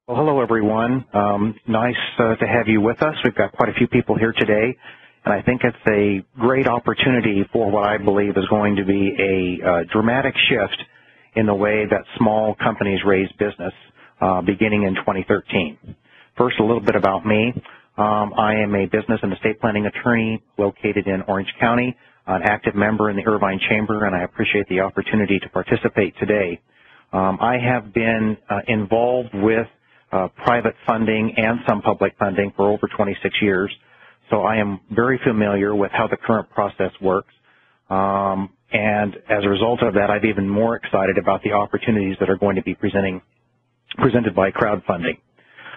Well, hello, everyone. Nice to have you with us. We've got quite a few people here today, and I think it's a great opportunity for what I believe is going to be a dramatic shift in the way that small companies raise business beginning in 2013. First, a little bit about me. I am a business and estate planning attorney located in Orange County, an active member in the Irvine Chamber, and I appreciate the opportunity to participate today. I have been involved with private funding and some public funding for over 26 years, so I am very familiar with how the current process works. And as a result of that, I'm even more excited about the opportunities that are going to be presented by crowdfunding.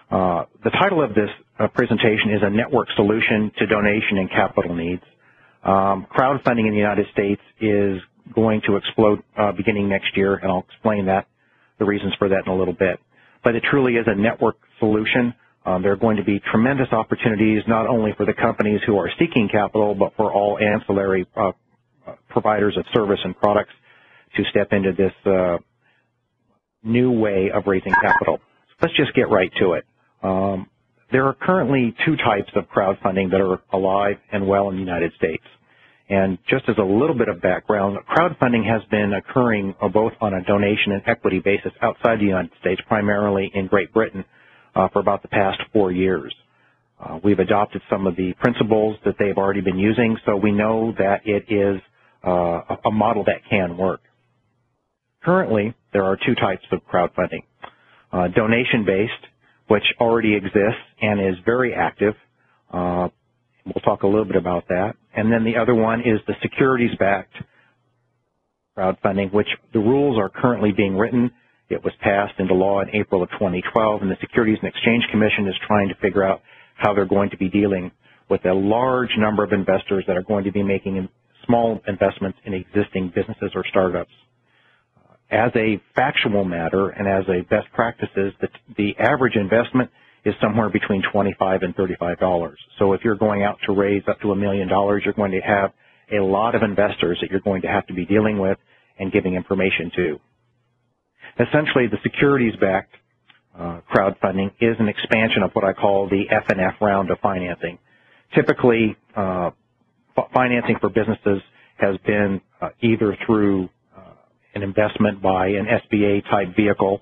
The title of this presentation is A Network Solution to Donation and Capital Needs. Crowdfunding in the United States is going to explode beginning next year, and I'll explain the reasons for that in a little bit. But it truly is a network solution. There are going to be tremendous opportunities not only for the companies who are seeking capital, but for all ancillary providers of service and products to step into this new way of raising capital. Let's just get right to it. There are currently two types of crowdfunding that are alive and well in the United States. And just as a little bit of background, crowdfunding has been occurring both on a donation and equity basis outside the United States, primarily in Great Britain, for about the past 4 years. We've adopted some of the principles that they've already been using, so we know that it is a model that can work. Currently, there are two types of crowdfunding. Donation-based, which already exists and is very active. We'll talk a little bit about that. And then the other one is the securities-backed crowdfunding, which the rules are currently being written. It was passed into law in April of 2012, and the Securities and Exchange Commission is trying to figure out how they're going to be dealing with a large number of investors that are going to be making small investments in existing businesses or startups. As a factual matter and as a best practices, the average investment is somewhere between $25 and $35. So if you're going out to raise up to $1 million, you're going to have a lot of investors that you're going to have to be dealing with and giving information to. Essentially, the securities-backed crowdfunding is an expansion of what I call the F&F round of financing. Typically, financing for businesses has been either through an investment by an SBA-type vehicle,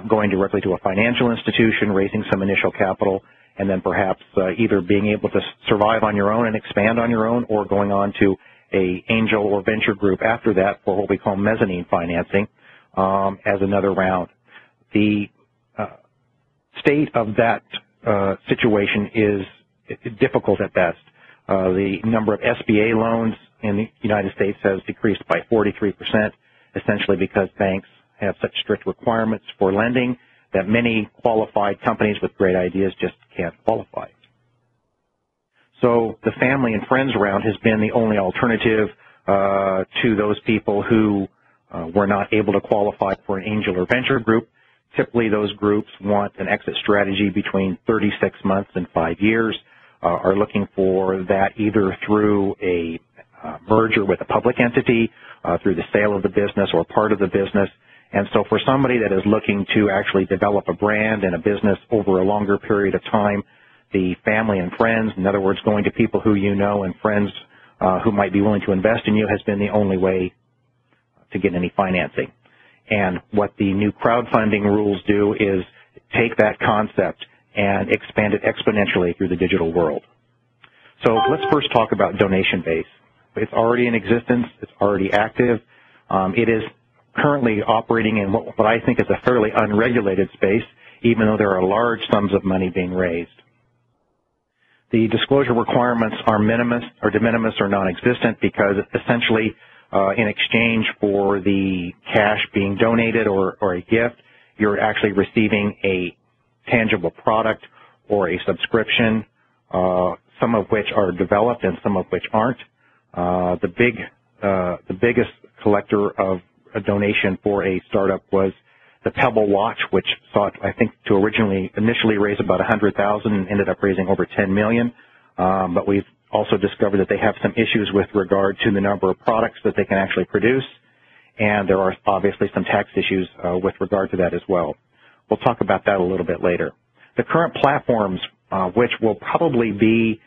going directly to a financial institution, raising some initial capital, and then perhaps either being able to survive on your own and expand on your own, or going on to a angel or venture group after that for what we call mezzanine financing as another round. The state of that situation is difficult at best. The number of SBA loans in the United States has decreased by 43%, essentially because banks have such strict requirements for lending that many qualified companies with great ideas just can't qualify. So the family and friends round has been the only alternative to those people who were not able to qualify for an angel or venture group. Typically, those groups want an exit strategy between 36 months and 5 years, are looking for that either through a merger with a public entity, through the sale of the business or part of the business. And so for somebody that is looking to actually develop a brand and a business over a longer period of time, the family and friends, in other words, going to people who you know and friends who might be willing to invest in you, has been the only way to get any financing. And what the new crowdfunding rules do is take that concept and expand it exponentially through the digital world. So let's first talk about donation-based. It's already in existence. It's already active. It is currently operating in what I think is a fairly unregulated space, even though there are large sums of money being raised. The disclosure requirements are de minimis or non-existent because essentially in exchange for the cash being donated or a gift, you're actually receiving a tangible product or a subscription, some of which are developed and some of which aren't. The biggest collector of a donation for a startup was the Pebble watch, which sought, I think, to initially raise about $100,000 and ended up raising over $10 million. But we've also discovered that they have some issues with regard to the number of products that they can actually produce, and there are obviously some tax issues with regard to that as well. We'll talk about that a little bit later. The current platforms, which will probably be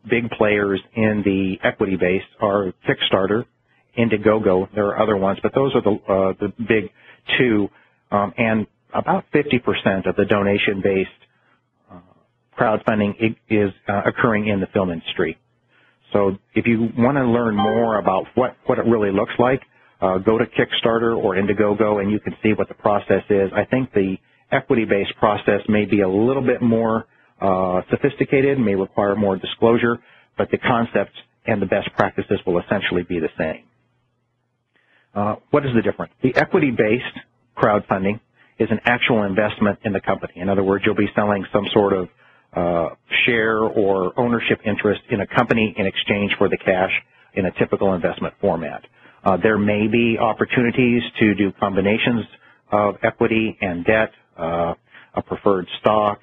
big players in the equity base, are Kickstarter, Indiegogo. There are other ones, but those are the big two, and about 50% of the donation-based crowdfunding is occurring in the film industry. So if you want to learn more about what it really looks like, go to Kickstarter or Indiegogo and you can see what the process is. I think the equity-based process may be a little bit more sophisticated, may require more disclosure, but the concepts and the best practices will essentially be the same. What is the difference? The equity-based crowdfunding is an actual investment in the company. In other words, you'll be selling some sort of share or ownership interest in a company in exchange for the cash in a typical investment format. There may be opportunities to do combinations of equity and debt, a preferred stock,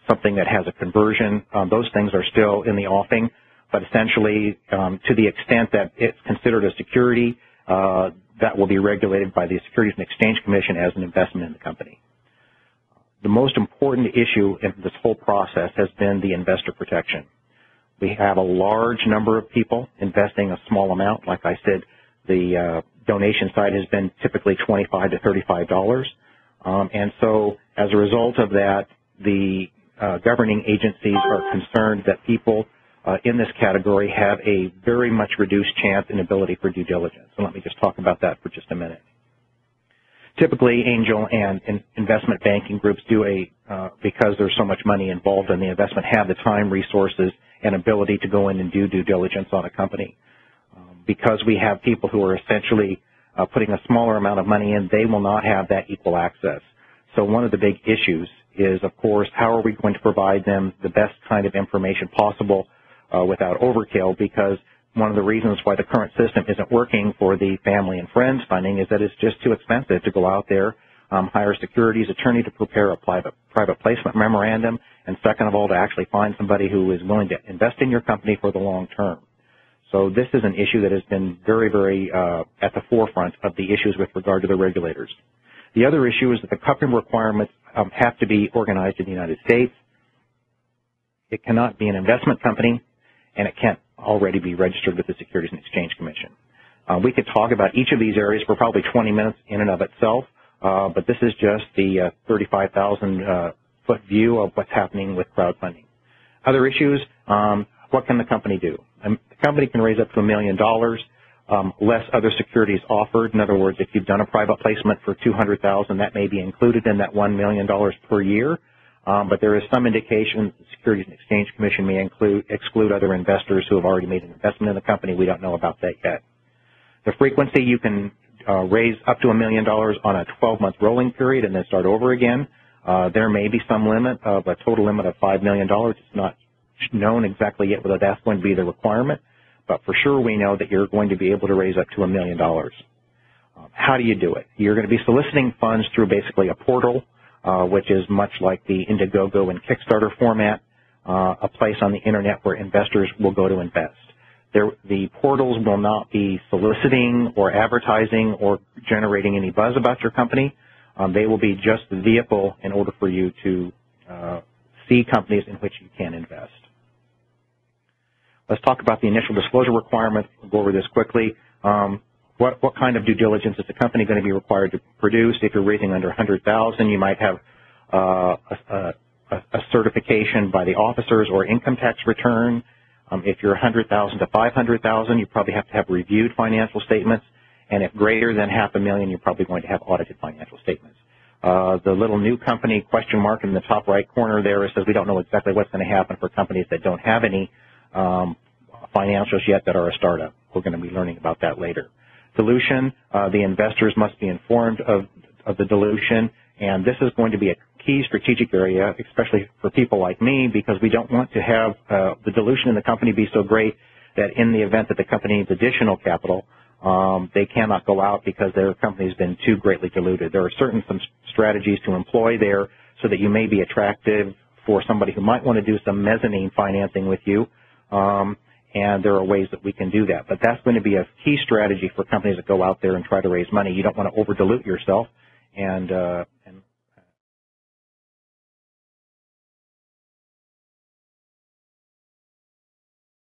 something that has a conversion. Those things are still in the offing, but essentially to the extent that it's considered a security, that will be regulated by the Securities and Exchange Commission as an investment in the company. The most important issue in this whole process has been the investor protection. We have a large number of people investing a small amount. Like I said, the donation side has been typically $25 to $35. And so as a result of that, the governing agencies are concerned that people in this category have a very much reduced chance and ability for due diligence. And let me just talk about that for just a minute. Typically, angel and investment banking groups do because there's so much money involved in the investment, have the time, resources, and ability to go in and do due diligence on a company. Because we have people who are essentially putting a smaller amount of money in, they will not have that equal access. So one of the big issues is, of course, how are we going to provide them the best kind of information possible without overkill, because one of the reasons why the current system isn't working for the family and friends funding is that it's just too expensive to go out there, hire a securities attorney to prepare a private placement memorandum, and second of all, to actually find somebody who is willing to invest in your company for the long term. So this is an issue that has been very, very at the forefront of the issues with regard to the regulators. The other issue is that the company requirements have to be organized in the United States. It cannot be an investment company, and it can't already be registered with the Securities and Exchange Commission. We could talk about each of these areas for probably 20 minutes in and of itself, but this is just the 35,000-foot view of what's happening with crowdfunding. Other issues, what can the company do? The company can raise up to $1 million, less other securities offered. In other words, if you've done a private placement for $200,000, that may be included in that $1 million per year. But there is some indication the Securities and Exchange Commission may exclude other investors who have already made an investment in the company. We don't know about that yet. The frequency, you can raise up to $1 million on a 12-month rolling period and then start over again. There may be some limit of a total limit of $5 million. It's not known exactly yet whether that's going to be the requirement, but for sure we know that you're going to be able to raise up to $1 million. How do you do it? You're going to be soliciting funds through basically a portal, which is much like the Indiegogo and Kickstarter format, a place on the internet where investors will go to invest. The portals will not be soliciting or advertising or generating any buzz about your company. They will be just the vehicle in order for you to see companies in which you can invest. Let's talk about the initial disclosure requirements. We'll go over this quickly. What kind of due diligence is the company going to be required to produce? If you're raising under $100,000, you might have a certification by the officers or income tax return. If you're $100,000 to $500,000, you probably have to have reviewed financial statements. And if greater than $500,000, you're probably going to have audited financial statements. The little new company question mark in the top right corner there says we don't know exactly what's going to happen for companies that don't have any financials yet that are a startup. We're going to be learning about that later. Dilution, the investors must be informed of the dilution, and this is going to be a key strategic area, especially for people like me, because we don't want to have the dilution in the company be so great that in the event that the company needs additional capital, they cannot go out because their company's been too greatly diluted. There are some strategies to employ there so that you may be attractive for somebody who might want to do some mezzanine financing with you, and there are ways that we can do that. But that's going to be a key strategy for companies that go out there and try to raise money. You don't want to over-dilute yourself, and